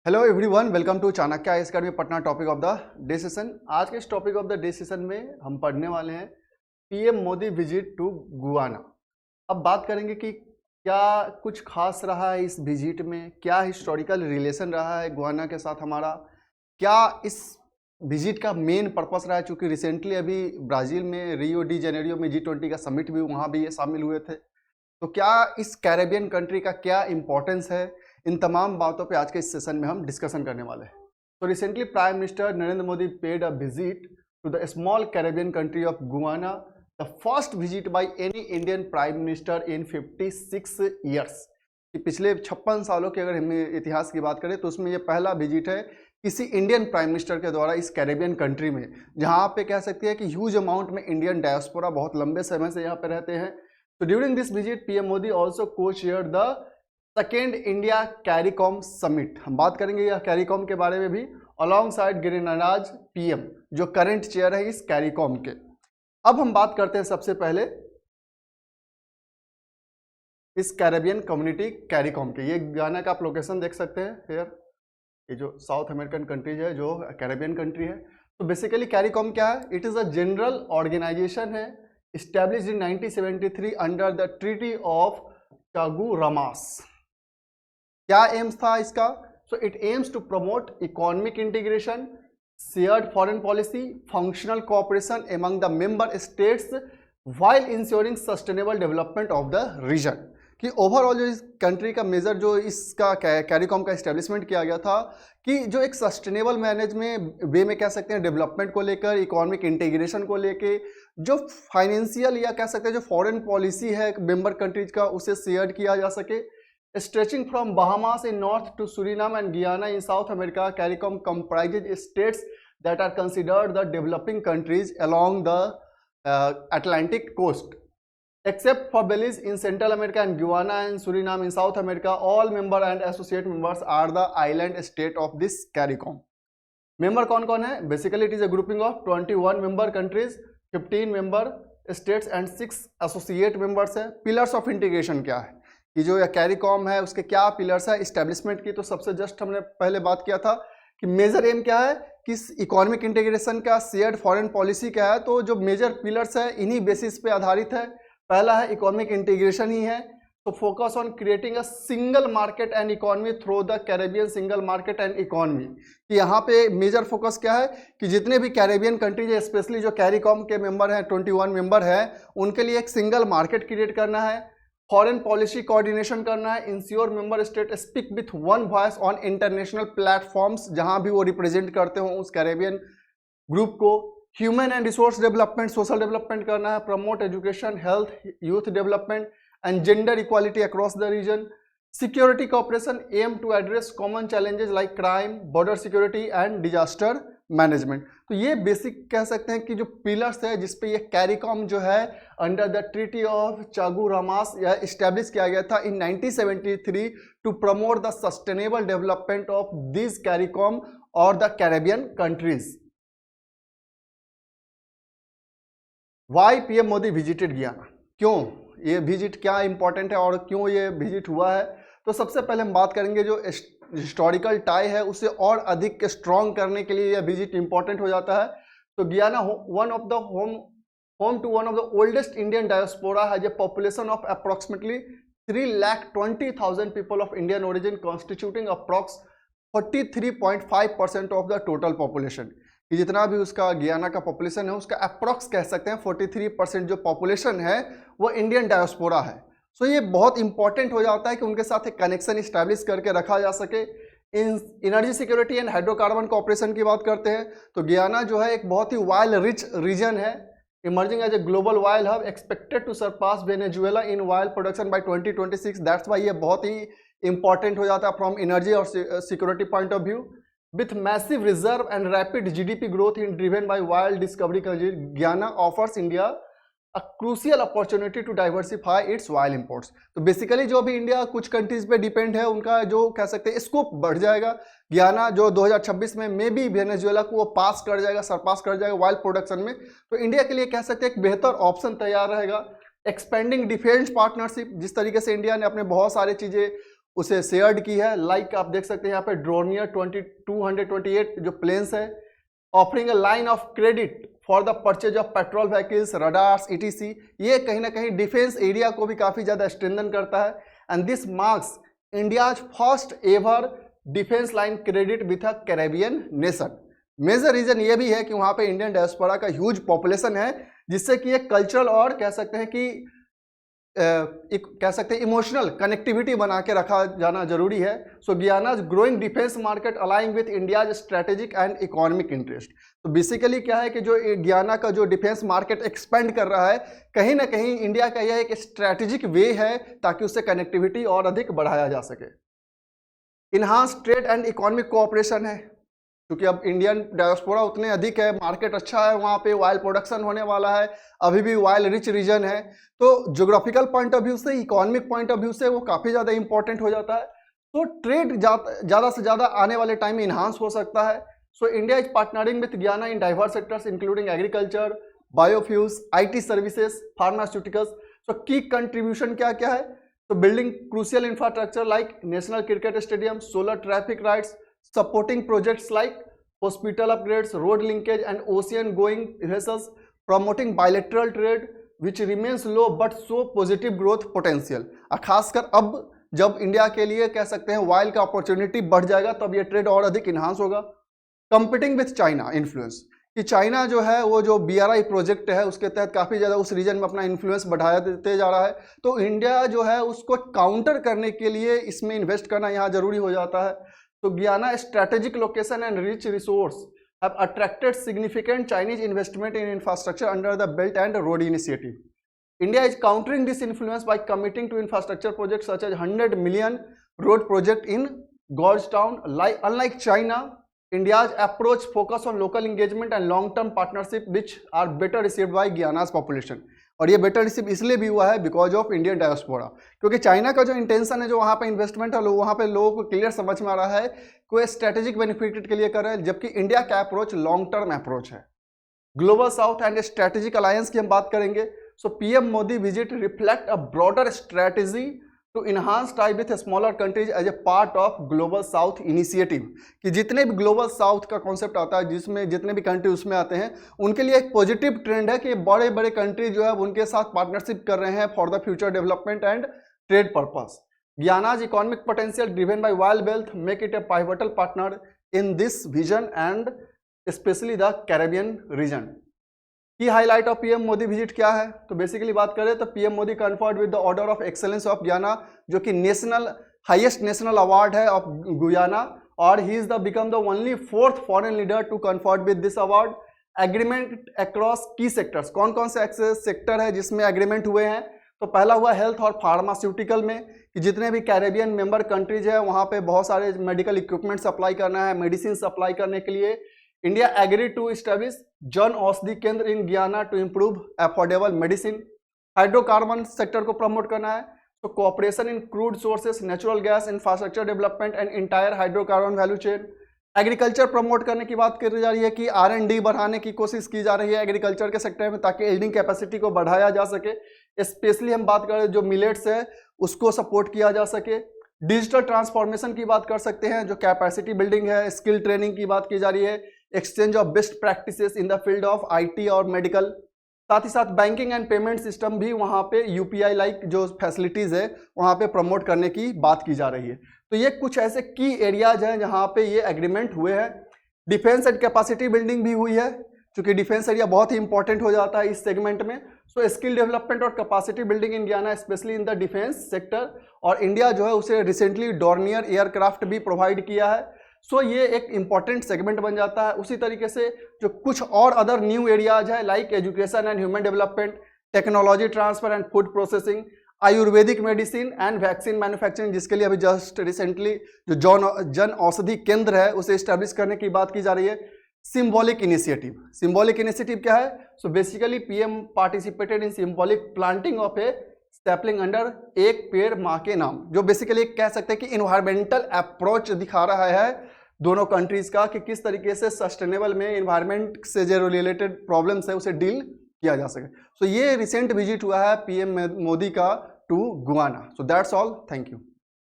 Hello everyone, welcome to Chanakya IAS academy Patna. Topic of the day session. आज के इस topic of the day session में हम पढ़ने वाले हैं PM Modi visit to Guyana. अब बात करेंगे कि क्या कुछ खास रहा है इस विजिट में, क्या हिस्टोरिकल रिलेशन रहा है गुआना के साथ हमारा, क्या इस विजिट का मेन पर्पस रहा है। चूँकि रिसेंटली अभी ब्राज़ील में रियो डी जेनेरियो में G20 का समिट भी, वहाँ भी ये शामिल हुए थे। तो क्या इस कैरेबियन कंट्री का क्या इंपॉर्टेंस है, इन तमाम बातों पे आज के इस सेशन में हम डिस्कशन करने वाले हैं। तो recently prime minister Narendra Modi paid a visit to the small Caribbean country of Guyana, the first visit by any Indian prime minister in 56 years. कि पिछले 56 सालों के अगर हम इतिहास की बात करें तो उसमें ये पहला विजिट है किसी इंडियन प्राइम मिनिस्टर के द्वारा इस कैरेबियन कंट्री में, जहाँ पे कह सकते हैं कि ह्यूज अमाउंट में इंडियन डायस्पोरा बहुत लंबे समय से यहाँ पे रहते हैं। तो during this visit PM Modi also co-chaired the second India CARICOM summit. हम बात करेंगे यह कैरिकॉम के बारे में भी, अलॉन्ग साइड गिरिराज पीएम जो करंट चेयर है इस कैरिकॉम के। अब हम बात करते हैं सबसे पहले इस कैरेबियन कम्युनिटी कैरिकॉम के। ये गाना का आप लोकेशन देख सकते हैं हेयर, ये जो साउथ अमेरिकन कंट्रीज है, जो कैरेबियन कंट्री है। तो बेसिकली कैरिकॉम क्या है? It is a general organisation है established in 1973 under the Treaty of Chaguaramas। क्या एम्स था इसका? So it aims to promote economic integration, shared foreign policy, functional cooperation among the member states while ensuring sustainable development of the region. कि overall जो इस country का major जो इसका CARICOM का इस्टेब्लिशमेंट किया गया था कि जो एक सस्टेनेबल मैनेजमेंट वे में कह सकते हैं डेवलपमेंट को लेकर, इकोनॉमिक इंटीग्रेशन को लेकर, जो फाइनेंशियल या कह सकते हैं जो फॉरेन पॉलिसी है मेंबर कंट्रीज का, उसे शेयर किया जा सके। Stretching from Bahamas in north to Suriname and Guyana in South America, CARICOM comprises states that are considered the developing countries along the Atlantic coast. Except for Belize in Central America and Guyana and Suriname in South America, all member and associate members are the island state of this CARICOM. Member कौन कौन है? Basically it is a grouping of 21 member countries, 15 member states and 6 associate members है। Pillars of integration क्या है कि जो यह CARICOM है उसके क्या पिलर्स है इस्टेब्लिशमेंट की? तो सबसे जस्ट हमने पहले बात किया था कि मेजर एम क्या है कि इकोनॉमिक इंटीग्रेशन का, शेयर्ड फॉरेन पॉलिसी क्या है। तो जो मेजर पिलर्स है इन्हीं बेसिस पे आधारित है। पहला है इकोनॉमिक इंटीग्रेशन ही है, तो focus on creating a single market and economy through the Caribbean single market and economy. कि यहाँ पे मेजर फोकस क्या है कि जितने भी कैरेबियन कंट्रीज है, स्पेशली जो कैरिकॉम के मेंबर हैं, 21 मेंबर हैं, उनके लिए एक सिंगल मार्केट क्रिएट करना है, फॉरेन पॉलिसी कोऑर्डिनेशन करना है, ensure member state speak with one voice on international platforms जहां भी वो रिप्रेजेंट करते हो उस कैरेबियन ग्रुप को, human and resource development, social development करना है, promote education, health, youth development and gender equality across the region, security cooperation aim to address common challenges like crime, border security and disaster management. तो ये basic कह सकते हैं कि जो pillars है जिसपे ये कैरिकॉम जो है under the treaty of Chaguaramas यह इस्टेब्लिश किया गया था in 1973 to promote the sustainable development of this CARICOM और the Caribbean countries. Why PM Modi visited Guyana? क्यों ये विजिट, क्या इंपॉर्टेंट है और क्यों ये विजिट हुआ है? तो सबसे पहले हम बात करेंगे जो हिस्टोरिकल टाई है उसे और अधिक स्ट्रॉन्ग करने के लिए यह विजिट इंपॉर्टेंट हो जाता है। तो Guyana one of the home to one of the oldest Indian diaspora has a population of approximately 3,20,000 people of Indian origin constituting approx 43.5% of the total population. कि जितना भी उसका गियाना का पॉपुलेशन है उसका अप्रॉक्स कह सकते हैं 43% जो पॉपुलेशन है वो इंडियन डायस्पोरा है। सो ये बहुत इंपॉर्टेंट हो जाता है कि उनके साथ एक कनेक्शन इस्टेब्लिश करके रखा जा सके। इन energy security and hydrocarbon cooperation की बात करते हैं तो गियाना जो है एक बहुत ही वाइल रिच रीजन है, emerging as a global oil hub, expected to surpass Venezuela in oil production by 2026। That's why ये बहुत ही इंपॉर्टेंट हो जाता है फ्रॉम एनर्जी और security point of view. With massive reserve and rapid GDP growth driven by wild discovery, Guyana offers India a crucial opportunity to diversify its oil imports। तो basically जो अभी इंडिया कुछ countries पे depend है उनका जो कह सकते हैं स्कोप बढ़ जाएगा। गियाना जो 2026 में मे बी वेनेजुएला को वो पास कर जाएगा, सरपास कर जाएगा ऑयल प्रोडक्शन में, तो इंडिया के लिए कह सकते हैं एक बेहतर ऑप्शन तैयार रहेगा। एक्सपेंडिंग डिफेंस पार्टनरशिप, जिस तरीके से इंडिया ने अपने बहुत सारी चीज़ें उसे शेयर्ड की है। लाइक आप देख सकते हैं यहाँ पे ड्रोनियर 228 जो प्लेन्स है, offering a line of credit for the purchase of petrol vehicles, radars, ETC। ये कहीं ना कहीं डिफेंस एरिया को भी काफ़ी ज़्यादा स्ट्रेंथन करता है। And this marks India's first ever defence line credit with a Caribbean nation. Major reason ये भी है कि वहाँ पे इंडियन डायस्पोरा का ह्यूज पॉपुलेशन है, जिससे कि एक कल्चरल और कह सकते हैं कि इमोशनल कनेक्टिविटी बना के रखा जाना जरूरी है। So Guyana's growing defence market aligning with India's strategic and economic interest. तो बेसिकली क्या है कि जो गियाना का जो डिफेंस मार्केट एक्सपेंड कर रहा है, कहीं ना कहीं इंडिया का यह एक स्ट्रेटेजिक वे है ताकि उससे कनेक्टिविटी और अधिक बढ़ाया जा सके। Enhance trade and economic cooperation है, क्योंकि अब इंडियन डायस्पोरा उतने अधिक है, मार्केट अच्छा है, वहाँ पे ऑयल प्रोडक्शन होने वाला है, अभी भी ऑयल रिच रीजन है, तो ज्योग्राफिकल पॉइंट ऑफ व्यू से, इकोनॉमिक पॉइंट ऑफ व्यू से वो काफ़ी ज़्यादा इंपॉर्टेंट हो जाता है। तो ट्रेड ज़्यादा से ज़्यादा आने वाले टाइम में इन्हांस हो सकता है। So India is partnering with Guyana in diverse sectors including agriculture, biofuels, IT services, pharmaceuticals. So key contribution क्या क्या है? तो building crucial infrastructure like national cricket stadium, solar traffic lights, supporting projects like hospital upgrades, road linkage and ocean going vessels, promoting bilateral trade which remains low but show positive growth potential। खासकर अब जब India के लिए कह सकते हैं oil का opportunity बढ़ जाएगा, तब ये ट्रेड और अधिक इन्हांस होगा। कंपीटिंग विथ चाइना इन्फ्लुएंस, कि चाइना जो है वो जो BRI प्रोजेक्ट है उसके तहत काफ़ी ज़्यादा उस रीजन में अपना इन्फ्लुएंस बढ़ाया देते जा रहा है, तो इंडिया जो है उसको काउंटर करने के लिए इसमें इन्वेस्ट करना यहाँ जरूरी हो जाता है। So Guyana strategic location and rich resource have attracted significant Chinese investment in infrastructure under the Belt and Road Initiative. India is countering this influence by committing to infrastructure projects such as 100 million road project in Georgetown. Unlike China, India's approach focus on local engagement and long-term partnership which are better received by Guyana's population. और ये better receive इसलिए भी हुआ है because of Indian diaspora, क्योंकि China का जो intention है, जो वहाँ पे इन्वेस्टमेंट है, वहाँ पे लोगों को क्लियर समझ में आ रहा है कोई स्ट्रेटेजिक बेनिफिट के लिए कर रहे हैं, जबकि इंडिया का अप्रोच लॉन्ग टर्म अप्रोच है। Global south and strategic alliance की हम बात करेंगे। So PM Modi visit reflect a broader strategy to enhance tie with smaller countries as a part of global south initiative. कि जितने भी ग्लोबल साउथ का concept आता है, जिसमें जितने भी कंट्री उसमें आते हैं, उनके लिए एक पॉजिटिव ट्रेंड है कि बड़े बड़े कंट्री जो है उनके साथ पार्टनरशिप कर रहे हैं for the future development and trade purpose. Guyana's economic potential driven by oil wealth make it a pivotal partner in this vision and especially the Caribbean region। की highlight of PM Modi visit क्या है? तो basically बात करें तो PM मोदी conferred with the order of excellence of Guyana, जो कि नेशनल हाईएस्ट नेशनल अवार्ड है ऑफ गुयाना, और he is the become the only 4th foreign leader to conferred with this award. Agreement across key sectors, कौन कौन से sector है जिसमें agreement हुए हैं? तो पहला हुआ हेल्थ और फार्मास्यूटिकल में, कि जितने भी कैरेबियन मेंबर कंट्रीज है वहाँ पे बहुत सारे मेडिकल इक्विपमेंट सप्लाई करना है, मेडिसिन सप्लाई करने के लिए India agree to establish Jan Aushadhi Kendra in Guyana to improve affordable medicine. Hydrocarbon sector को प्रमोट करना है, तो cooperation in crude sources, natural gas, infrastructure development and entire hydrocarbon value chain. Agriculture promote करने की बात करी जा रही है कि R&D बढ़ाने की कोशिश की जा रही है एग्रीकल्चर के सेक्टर में, ताकि यील्डिंग कैपेसिटी को बढ़ाया जा सके। स्पेशली हम बात करें जो मिलेट्स है उसको सपोर्ट किया जा सके। डिजिटल ट्रांसफॉर्मेशन की बात कर सकते हैं, जो कैपेसिटी बिल्डिंग है, स्किल ट्रेनिंग की बात की जा रही है, exchange of best practices in the field of IT और मेडिकल। साथ ही साथ बैंकिंग एंड पेमेंट सिस्टम भी वहाँ पे UPI लाइक जो फैसिलिटीज़ है वहाँ पे प्रमोट करने की बात की जा रही है। तो ये कुछ ऐसे की एरियाज हैं जहाँ पे ये एग्रीमेंट हुए हैं। डिफेंस एंड कैपेसिटी बिल्डिंग भी हुई है, क्योंकि डिफेंस एरिया बहुत ही इंपॉर्टेंट हो जाता है इस सेगमेंट में। सो स्किल डेवलपमेंट और कैपेसिटी बिल्डिंग इन गियाना specially in the defence sector, और इंडिया जो है उसे रिसेंटली डॉर्नियर एयरक्राफ्ट भी प्रोवाइड किया है। सो ये एक इंपॉर्टेंट सेगमेंट बन जाता है। उसी तरीके से जो कुछ और अदर न्यू एरियाज है like education and human development, technology transfer and food processing, Ayurvedic medicine and vaccine manufacturing, जिसके लिए अभी जस्ट रिसेंटली जो जन औषधि केंद्र है उसे इस्टेब्लिश करने की बात की जा रही है। सिंबॉलिक इनिशिएटिव, सिंबॉलिक इनिशिएटिव क्या है? So basically PM participated in symbolic planting of A sapling under एक पेड़ माँ के नाम, जो बेसिकली कह सकते हैं कि इन्वायरमेंटल अप्रोच दिखा रहा है दोनों कंट्रीज का, कि किस तरीके से सस्टेनेबल में इन्वायरमेंट से जो रिलेटेड प्रॉब्लम्स है उसे डील किया जा सके। सो ये रिसेंट विजिट हुआ है PM मोदी का to Guyana. So that's all, thank you.